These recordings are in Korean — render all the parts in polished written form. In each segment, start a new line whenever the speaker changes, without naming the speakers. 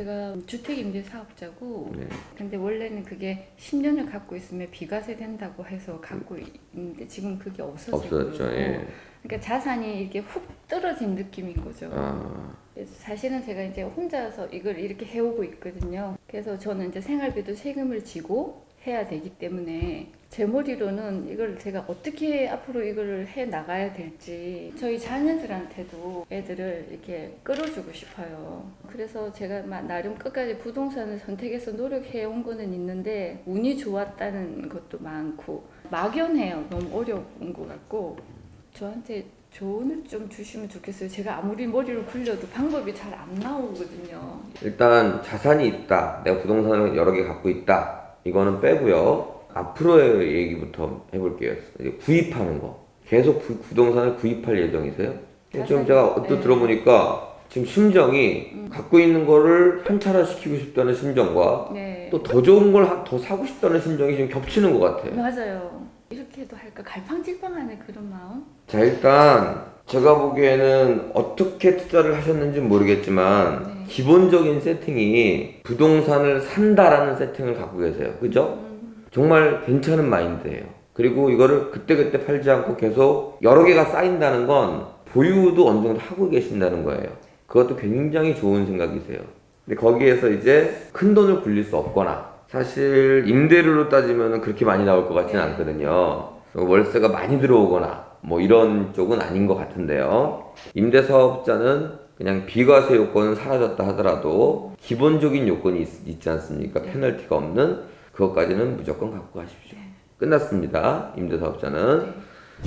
제가 주택 임대 사업자고
네.
근데 원래는 그게 10년을 갖고 있으면 비과세 된다고 해서 갖고 있는데 지금 그게 없어지고
없어졌죠. 예.
그러니까 자산이 이렇게 훅 떨어진 느낌인 거죠.
아,
그래서 사실은 제가 이제 혼자서 이걸 이렇게 해오고 있거든요. 그래서 저는 이제 생활비도 세금을 지고 해야 되기 때문에 제 머리로는 이걸 제가 어떻게 앞으로 이걸 해 나가야 될지 저희 자녀들한테도 애들을 이렇게 끌어주고 싶어요. 그래서 제가 막 나름 끝까지 부동산을 선택해서 노력해 온 거는 있는데 운이 좋았다는 것도 많고 막연해요. 너무 어려운 것 같고 저한테 조언을 좀 주시면 좋겠어요. 제가 아무리 머리를 굴려도 방법이 잘 안 나오거든요.
일단 자산이 있다. 내가 부동산을 여러 개 갖고 있다. 이거는 빼고요. 앞으로의 얘기부터 해볼게요. 이제 구입하는 거. 계속 부동산을 구입할 예정이세요? 지금 제가 또 들어보니까 지금 심정이 갖고 있는 거를 한차라시키고 싶다는 심정과
네.
또 더 좋은 걸 더 사고 싶다는 심정이 지금 겹치는 것 같아요.
맞아요. 이렇게 해도 할까? 갈팡질팡하네 그런 마음.
자, 일단 제가 보기에는 어떻게 투자를 하셨는지 모르겠지만
네.
기본적인 세팅이 부동산을 산다라는 세팅을 갖고 계세요. 그죠? 정말 괜찮은 마인드예요. 그리고 이거를 그때그때 팔지 않고 계속 여러 개가 쌓인다는 건 보유도 어느 정도 하고 계신다는 거예요. 그것도 굉장히 좋은 생각이세요. 근데 거기에서 이제 큰 돈을 굴릴 수 없거나 사실 임대료로 따지면 그렇게 많이 나올 것 같지는 않거든요. 월세가 많이 들어오거나 뭐 이런 쪽은 아닌 것 같은데요. 임대사업자는 그냥 비과세 요건은 사라졌다 하더라도 기본적인 요건이 있지 않습니까? 페널티가 없는 그것까지는 무조건 갖고 가십시오. 끝났습니다. 임대사업자는.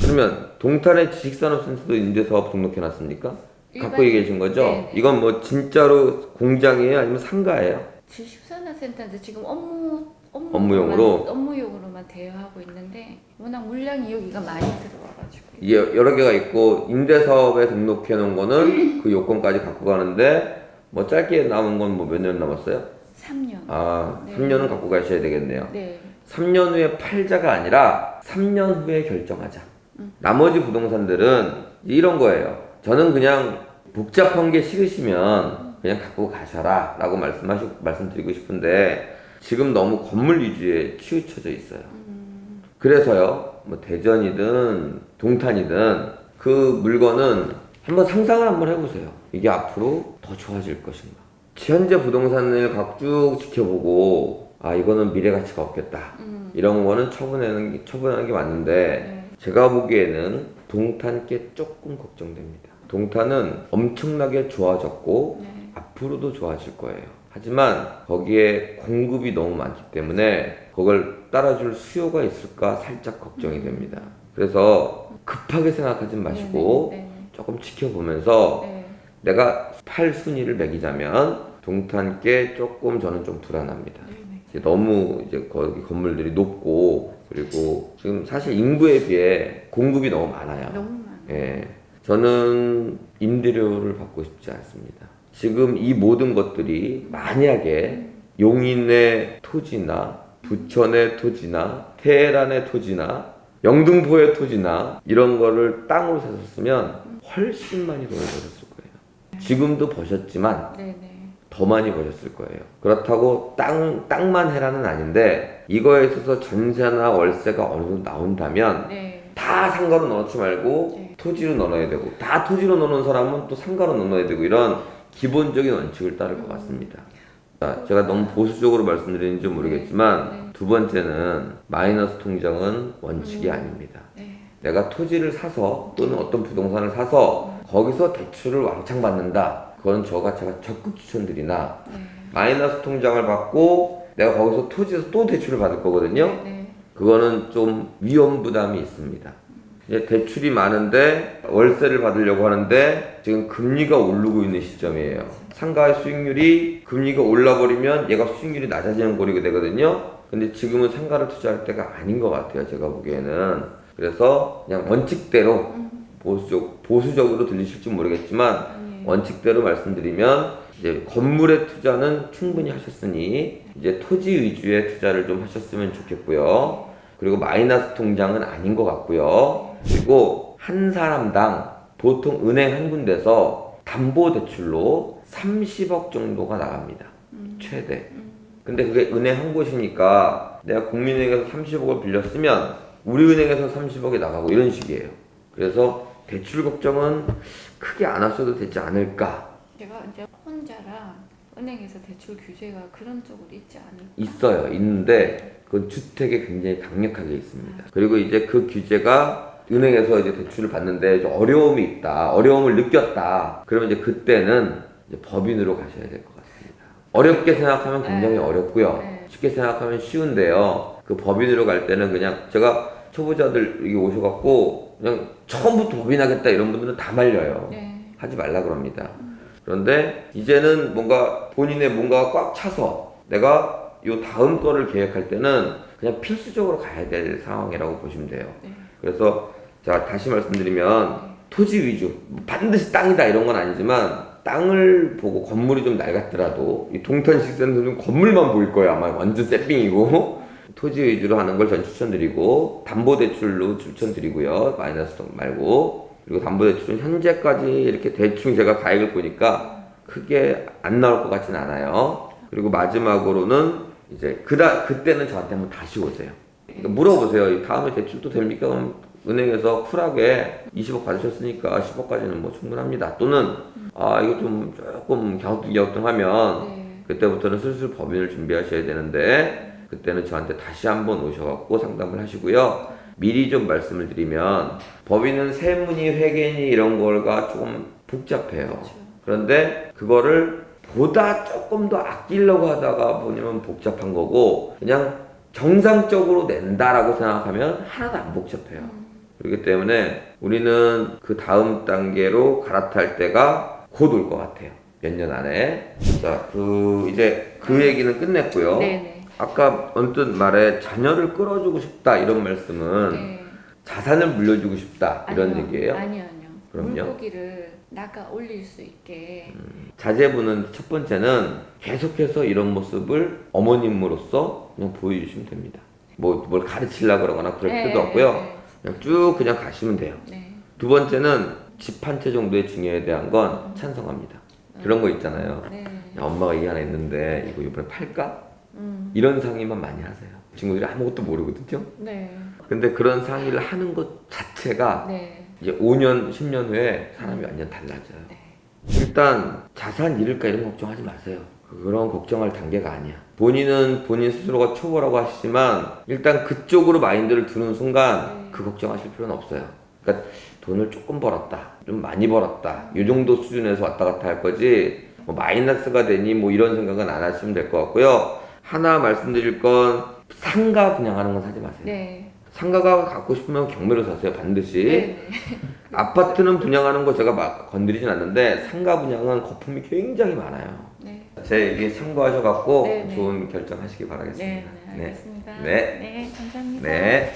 그러면 동탄의 지식산업센터도 임대사업 등록해놨습니까? 갖고 계신 거죠?
네네.
이건 뭐 진짜로 공장이에요? 아니면 상가예요?
지식산업센터인데 지금 업무용으로만 대여하고 있는데 워낙 물량이 여기가 많이 들어와가지고
이게 여러 개가 있고 임대사업에 등록해 놓은 거는 그 요건까지 갖고 가는데 뭐 짧게 남은 건 뭐 몇 년 남았어요?
3년.
아,
네.
3년은 갖고 가셔야 되겠네요.
네.
3년 후에 팔자가 아니라 3년 후에 결정하자. 나머지 부동산들은 이런 거예요. 저는 그냥 복잡한 게 싫으시면 그냥 갖고 가셔라 라고 말씀드리고 싶은데 지금 너무 건물 위주에 치우쳐져 있어요. 그래서요, 뭐 대전이든 동탄이든 그 물건은 한번 상상을 한번 해보세요. 이게 앞으로 더 좋아질 것인가. 현재 부동산을 쭉 지켜보고 아 이거는 미래 가치가 없겠다. 이런 거는 처분하는 게 맞는데 제가 보기에는 동탄 게 조금 걱정됩니다. 동탄은 엄청나게 좋아졌고 앞으로도 좋아질 거예요. 하지만 거기에 공급이 너무 많기 때문에 그걸 따라줄 수요가 있을까 살짝 걱정이 됩니다. 그래서 급하게 생각하지 마시고 조금 지켜보면서 내가 팔 순위를 매기자면 동탄께 조금 저는 좀 불안합니다. 이제 너무 이제 거기 건물들이 높고 그리고 지금 사실 인구에 비해 공급이 너무 많아요.
너무 많아요.
예, 저는 임대료를 받고 싶지 않습니다. 지금 이 모든 것들이 만약에 용인의 토지나 부천의 토지나 테헤란의 토지나 영등포의 토지나 이런 거를 땅으로 샀었으면 훨씬 많이 돈을 버셨을 거예요. 지금도 버셨지만 더 많이 버셨을 거예요. 그렇다고 땅만 해라는 아닌데 이거에 있어서 전세나 월세가 어느 정도 나온다면 다 상가로 넣지 말고 토지로 넣어야 되고 다 토지로 넣는 사람은 또 상가로 넣어야 되고 이런 기본적인 원칙을 따를 것 같습니다. 자, 제가 너무 보수적으로 말씀드리는지 모르겠지만 두 번째는 마이너스 통장은 원칙이 아닙니다. 내가 토지를 사서 또는 어떤 부동산을 사서 거기서 대출을 왕창 받는다. 그건 제가 적극 추천드리나 마이너스 통장을 받고 내가 거기서 토지에서 또 대출을 받을 거거든요. 그거는 좀 위험 부담이 있습니다. 이제 대출이 많은데 월세를 받으려고 하는데 지금 금리가 오르고 있는 시점이에요. 상가의 수익률이 금리가 올라버리면 얘가 수익률이 낮아지는 꼴이 되거든요. 근데 지금은 상가를 투자할 때가 아닌 것 같아요. 제가 보기에는. 그래서 그냥 원칙대로 보수적으로 들리실지 모르겠지만 원칙대로 말씀드리면 이제 건물의 투자는 충분히 하셨으니 이제 토지 위주의 투자를 좀 하셨으면 좋겠고요. 그리고 마이너스 통장은 아닌 것 같고요. 그리고 한 사람당 보통 은행 한 군데서 담보대출로 30억 정도가 나갑니다. 최대. 근데 그게 은행 한 곳이니까 내가 국민은행에서 30억을 빌려 쓰면 우리은행에서 30억이 나가고 이런 식이에요. 그래서 대출 걱정은 크게 안 하셔도 되지 않을까.
제가 이제 혼자라 은행에서 대출 규제가 그런 쪽으로 있지 않을까?
있어요. 있는데 그건 주택에 굉장히 강력하게 있습니다. 그리고 이제 그 규제가 은행에서 이제 대출을 받는데 좀 어려움이 있다. 어려움을 느꼈다. 그러면 이제 그때는 이제 법인으로 가셔야 될 것 같습니다. 어렵게 생각하면 굉장히 어렵고요. 쉽게 생각하면 쉬운데요. 그 법인으로 갈 때는 그냥 제가 초보자들 여기 오셔갖고 그냥 처음부터 법인하겠다 이런 분들은 다 말려요. 하지 말라 그럽니다. 그런데 이제는 뭔가 본인의 뭔가가 꽉 차서 내가 요 다음 거를 계획할 때는 그냥 필수적으로 가야 될 상황이라고 보시면 돼요. 그래서 자 다시 말씀드리면 토지 위주 반드시 땅이다 이런 건 아니지만 땅을 보고 건물이 좀 낡았더라도 이 동탄식 센터는 건물만 보일 거예요. 아마 완전 세핑이고 토지 위주로 하는 걸 전 추천드리고 담보대출로 추천드리고요. 마이너스 말고. 그리고 담보대출은 현재까지 이렇게 대충 제가 가액을 보니까 크게 안 나올 것 같진 않아요. 그리고 마지막으로는 이제 그때는 저한테 한번 다시 오세요. 그러니까 물어보세요. 다음에 대출도 됩니까? 그럼 은행에서 쿨하게 20억 받으셨으니까 10억까지는 뭐 충분합니다. 또는 이거 좀 조금 갸우뚱하면 그때부터는 슬슬 법인을 준비하셔야 되는데 그때는 저한테 다시 한번 오셔갖고 상담을 하시고요. 미리 좀 말씀을 드리면 법인은 세무니 회계니 이런 거가 조금 복잡해요. 그렇죠. 그런데 그거를 보다 조금 더 아끼려고 하다가 보면 복잡한 거고 그냥 정상적으로 낸다라고 생각하면 하나도 안 복잡해요. 그렇기 때문에 우리는 그 다음 단계로 갈아탈 때가 곧 올 것 같아요. 몇 년 안에. 자, 이제 그 얘기는 끝냈고요.
네네.
아까 언뜻 말에 자녀를 끌어주고 싶다 이런 말씀은 자산을 물려주고 싶다 이런
아니요,
얘기예요?
아니요.
그럼요?
물고기를 나가 올릴 수 있게
자제분은 첫 번째는 계속해서 이런 모습을 어머님으로서 그냥 보여주시면 됩니다. 뭘 가르치려고 그러거나 그럴 필요도 없고요. 그냥 쭉 그냥 가시면 돼요. 두 번째는 집 한 채 정도의 중요에 대한 건 찬성합니다. 그런 거 있잖아요. 야, 엄마가 이게 하나 있는데 이거 이번에 팔까? 이런 상의만 많이 하세요. 친구들이 아무것도 모르거든요. 근데 그런 상의를 하는 것 자체가 이제 5년, 10년 후에 사람이 완전 달라져요. 일단 자산 잃을까 이런 걱정하지 마세요. 그런 걱정할 단계가 아니야. 본인은 본인 스스로가 초보라고 하시지만 일단 그쪽으로 마인드를 두는 순간 그 걱정하실 필요는 없어요. 그러니까 돈을 조금 벌었다, 좀 많이 벌었다 이 정도 수준에서 왔다 갔다 할 거지 뭐 마이너스가 되니 뭐 이런 생각은 안 하시면 될 것 같고요. 하나 말씀드릴 건 상가 분양하는 건 사지 마세요. 상가가 갖고 싶으면 경매로 사세요. 반드시. 아파트는 분양하는 거 제가 막 건드리진 않는데 상가 분양은 거품이 굉장히 많아요. 제 얘기 참고하셔갖고 좋은 결정하시기 바라겠습니다.
알겠습니다.
네.
감사합니다.
네.